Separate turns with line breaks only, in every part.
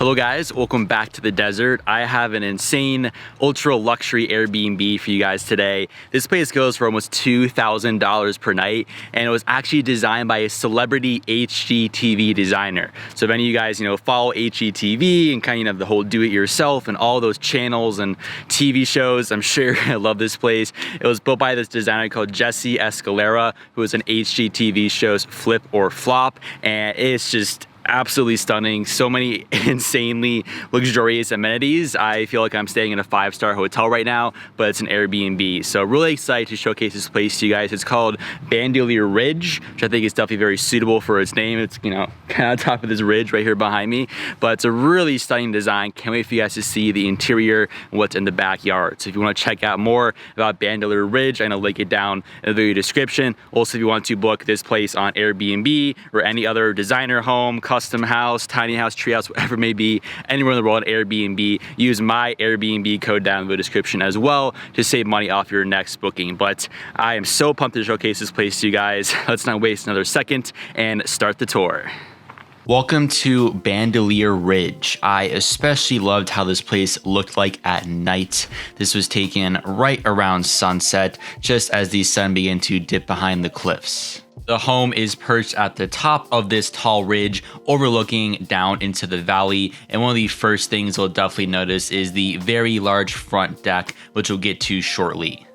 Hello guys, welcome back to the desert. I have an insane ultra luxury Airbnb for you guys today. This place goes for almost $2,000 per night, and it was actually designed by a celebrity HGTV designer. So if any of you guys follow HGTV and kind of the whole do-it-yourself and all those channels and TV shows, I'm sure I love this place. It was built by this designer called Jesse Escalera, who was an HGTV shows Flip or Flop, and it's just absolutely stunning. So many insanely luxurious amenities. I feel like I'm staying in a 5-star hotel right now, but it's an Airbnb. So really excited to showcase this place to you guys. It's called Bandelier Ridge, which I think is definitely very suitable for its name. It's kind of on top of this ridge right here behind me, but it's a really stunning design. Can't wait for you guys to see the interior and what's in the backyard. So if you want to check out more about Bandelier Ridge, I'm gonna link it down in the video description. Also, if you want to book this place on Airbnb or any other designer home, custom house, tiny house, tree house, whatever it may be, anywhere in the world, Airbnb, use my Airbnb code down in the description as well to save money off your next booking. But I am so pumped to showcase this place to you guys. Let's not waste another second and start the tour. Welcome to Bandelier Ridge. I especially loved how this place looked like at night. This was taken right around sunset, just as the sun began to dip behind the cliffs. The home is perched at the top of this tall ridge overlooking down into the valley, and one of the first things you'll definitely notice is the very large front deck, which we'll get to shortly.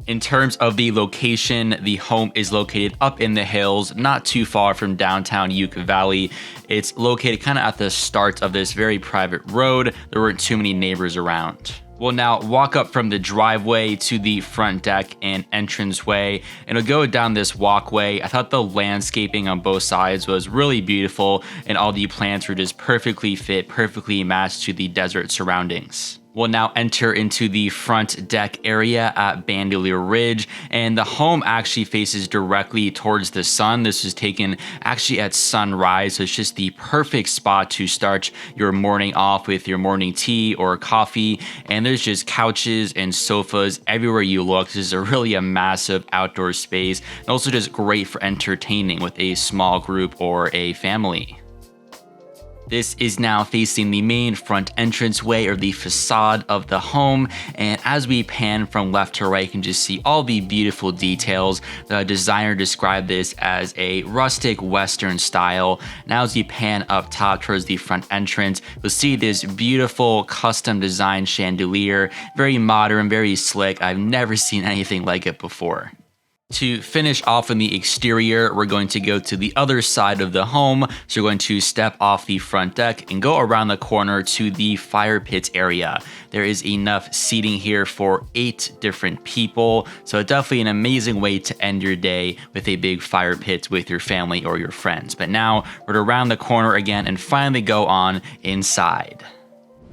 In terms of the location, the home is located up in the hills, not too far from downtown Yucca Valley. It's located kind of at the start of this very private road. There weren't too many neighbors around. We'll now walk up from the driveway to the front deck and entranceway, and we'll go down this walkway. I thought the landscaping on both sides was really beautiful, and all the plants were just perfectly fit, perfectly matched to the desert surroundings. We'll now enter into the front deck area at Bandelier Ridge, and the home actually faces directly towards the sun. This was taken actually at sunrise, so it's just the perfect spot to start your morning off with your morning tea or coffee. And there's just couches and sofas everywhere you look. This is really a massive outdoor space, and also just great for entertaining with a small group or a family. This is now facing the main front entranceway, or the facade of the home, and as we pan from left to right, you can just see all the beautiful details. The designer described this as a rustic western style. Now as you pan up top towards the front entrance, you'll see this beautiful custom designed chandelier, very modern, very slick. I've never seen anything like it before. To finish off in the exterior, we're going to go to the other side of the home. So we're going to step off the front deck and go around the corner to the fire pit area. There is enough seating here for 8 different people. So definitely an amazing way to end your day with a big fire pit with your family or your friends. But now we're around the corner again and finally go on inside.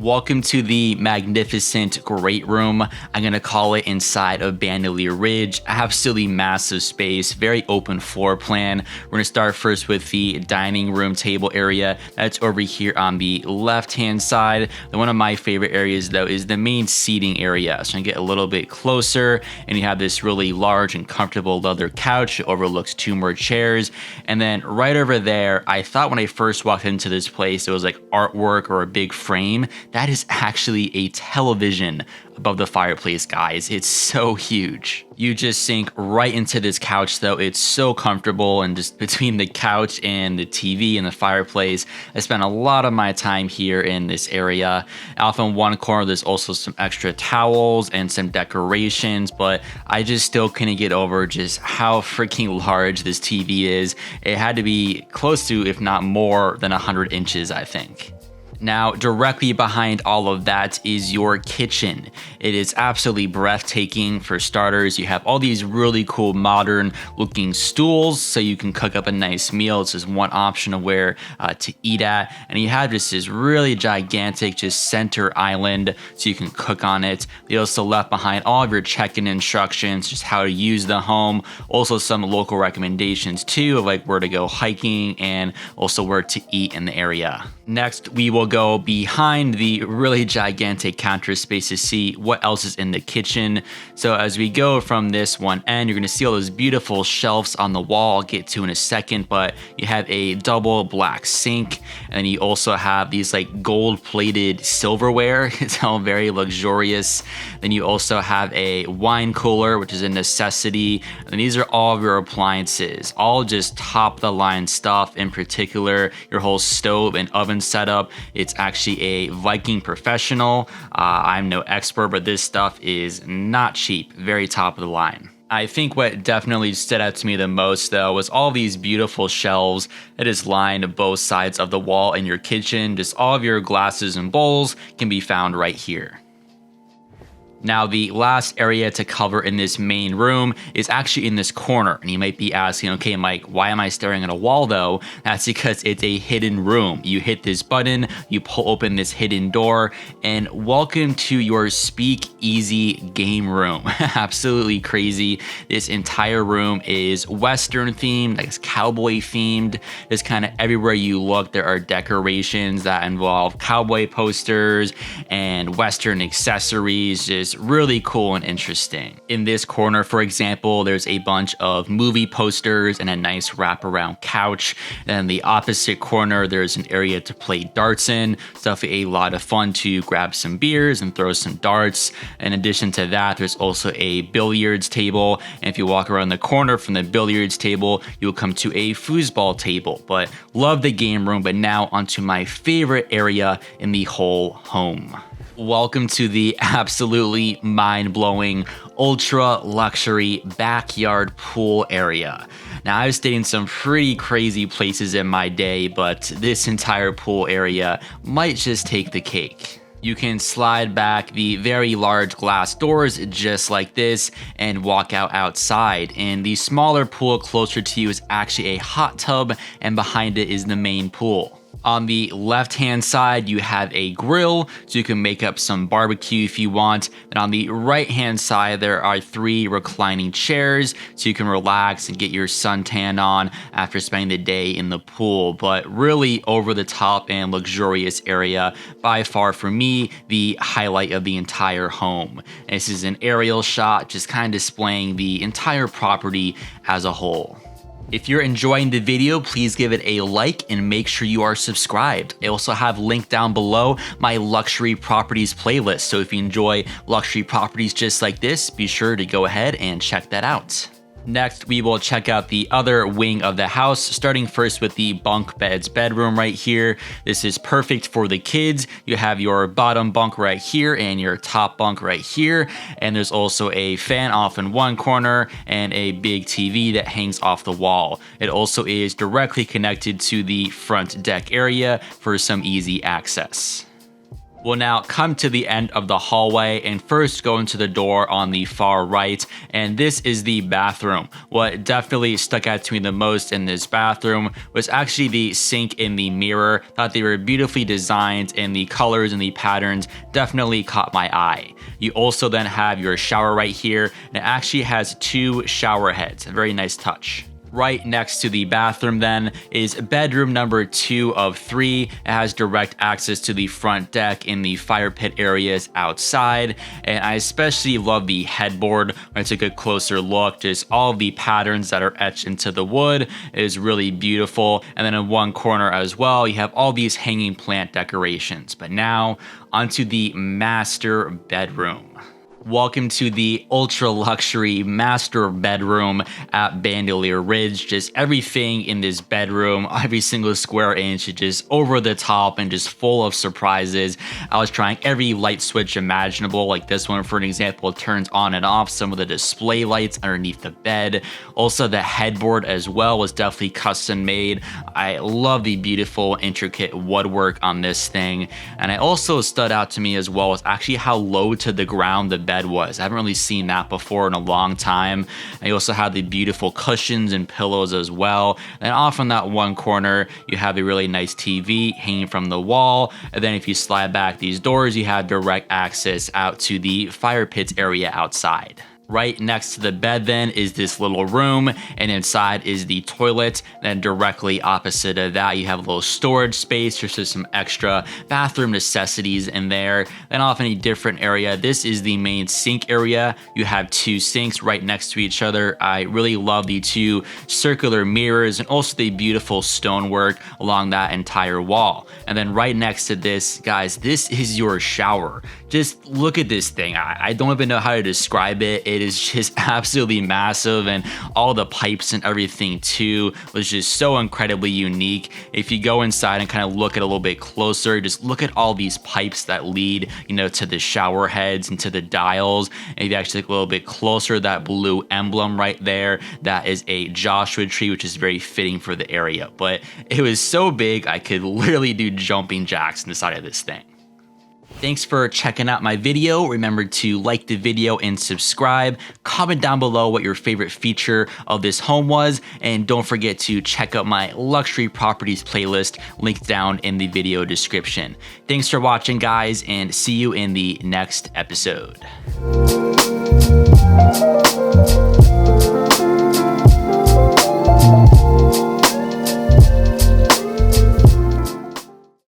Welcome to the magnificent great room. I'm gonna call it inside of Bandelier Ridge. Absolutely massive space, very open floor plan. We're gonna start first with the dining room table area. That's over here on the left-hand side. And one of my favorite areas though is the main seating area. So I'm gonna get a little bit closer, and you have this really large and comfortable leather couch. It overlooks 2 more chairs. And then right over there, I thought when I first walked into this place, it was like artwork or a big frame. That is actually a television above the fireplace, guys. It's so huge. You just sink right into this couch though. It's so comfortable, and just between the couch and the TV and the fireplace, I spent a lot of my time here in this area. Off in one corner, there's also some extra towels and some decorations, but I just still couldn't get over just how freaking large this TV is. It had to be close to, if not more than 100 inches, I think. Now, directly behind all of that is your kitchen. It is absolutely breathtaking. For starters, you have all these really cool modern looking stools so you can cook up a nice meal. It's just one option of where to eat at. And you have just this really gigantic just center island so you can cook on it. They also left behind all of your check-in instructions, just how to use the home. Also some local recommendations too, of like where to go hiking and also where to eat in the area. Next, we will go behind the really gigantic counter space to see what else is in the kitchen. So as we go from this one end, you're gonna see all those beautiful shelves on the wall. I'll get to in a second, but you have a double black sink, and you also have these like gold plated silverware. It's all very luxurious. Then you also have a wine cooler, which is a necessity. And these are all of your appliances, all just top the line stuff. In particular, your whole stove and oven setup. It's actually a Viking Professional. I'm no expert, but this stuff is not cheap, very top of the line. I think what definitely stood out to me the most though was all these beautiful shelves that is lined both sides of the wall in your kitchen. Just all of your glasses and bowls can be found right here. Now, the last area to cover in this main room is actually in this corner. And you might be asking, okay, Mike, why am I staring at a wall though? That's because it's a hidden room. You hit this button, you pull open this hidden door, and welcome to your speakeasy game room. Absolutely crazy. This entire room is Western themed, I guess cowboy themed. Just kind of everywhere you look, there are decorations that involve cowboy posters and Western accessories. Just really cool and interesting. In this corner, for example, there's a bunch of movie posters and a nice wraparound couch. And in the opposite corner, there's an area to play darts in. Stuff a lot of fun to grab some beers and throw some darts. In addition to that, there's also a billiards table. And if you walk around the corner from the billiards table, you'll come to a foosball table. But love the game room. But now onto my favorite area in the whole home. Welcome to the absolutely mind-blowing, ultra-luxury backyard pool area. Now, I've stayed in some pretty crazy places in my day, but this entire pool area might just take the cake. You can slide back the very large glass doors just like this and walk outside. And the smaller pool closer to you is actually a hot tub, and behind it is the main pool. On the left-hand side, you have a grill, so you can make up some barbecue if you want. And on the right-hand side, there are 3 reclining chairs, so you can relax and get your suntan on after spending the day in the pool. But really over-the-top and luxurious area, by far for me, the highlight of the entire home. And this is an aerial shot, just kind of displaying the entire property as a whole. If you're enjoying the video, please give it a like and make sure you are subscribed. I also have linked down below my luxury properties playlist. So if you enjoy luxury properties just like this, be sure to go ahead and check that out. Next, we will check out the other wing of the house, starting first with the bunk beds bedroom right here. This is perfect for the kids. You have your bottom bunk right here and your top bunk right here. And there's also a fan off in one corner and a big TV that hangs off the wall. It also is directly connected to the front deck area for some easy access. We'll now come to the end of the hallway and first go into the door on the far right, and this is the bathroom. What definitely stuck out to me the most in this bathroom was actually the sink in the mirror. Thought they were beautifully designed, and the colors and the patterns definitely caught my eye. You also then have your shower right here, and it actually has 2 shower heads, a very nice touch. Right next to the bathroom then is bedroom number 2 of 3. It has direct access to the front deck in the fire pit areas outside. And I especially love the headboard. When I took a closer look, just all of the patterns that are etched into the wood is really beautiful. And then in one corner as well, you have all these hanging plant decorations. But now onto the master bedroom. Welcome to the ultra luxury master bedroom at Bandelier Ridge. Just everything in this bedroom, every single square inch is just over the top and just full of surprises. I was trying every light switch imaginable, like this one for an example turns on and off some of the display lights underneath the bed. Also the headboard as well was definitely custom made. I love the beautiful intricate woodwork on this thing. And it also stood out to me as well as actually how low to the ground the bed was. I haven't really seen that before in a long time. And you also have the beautiful cushions and pillows as well. And off in that one corner, you have a really nice TV hanging from the wall. And then if you slide back these doors, you have direct access out to the fire pits area outside. Right next to the bed then is this little room, and inside is the toilet. Then directly opposite of that, you have a little storage space, just some extra bathroom necessities in there. Then off in a different area, this is the main sink area. You have two sinks right next to each other. I really love the two circular mirrors and also the beautiful stonework along that entire wall. And then right next to this, guys, this is your shower. Just look at this thing. I don't even know how to describe it. It is just absolutely massive, and all the pipes and everything too was just so incredibly unique. If you go inside and kind of look at it a little bit closer, just look at all these pipes that lead, you know, to the shower heads and to the dials. And if you actually look a little bit closer, that blue emblem right there, that is a Joshua tree, which is very fitting for the area. But it was so big, I could literally do jumping jacks on the side of this thing. Thanks for checking out my video. Remember to like the video and subscribe. Comment down below what your favorite feature of this home was. And don't forget to check out my luxury properties playlist linked down in the video description. Thanks for watching, guys, and see you in the next episode.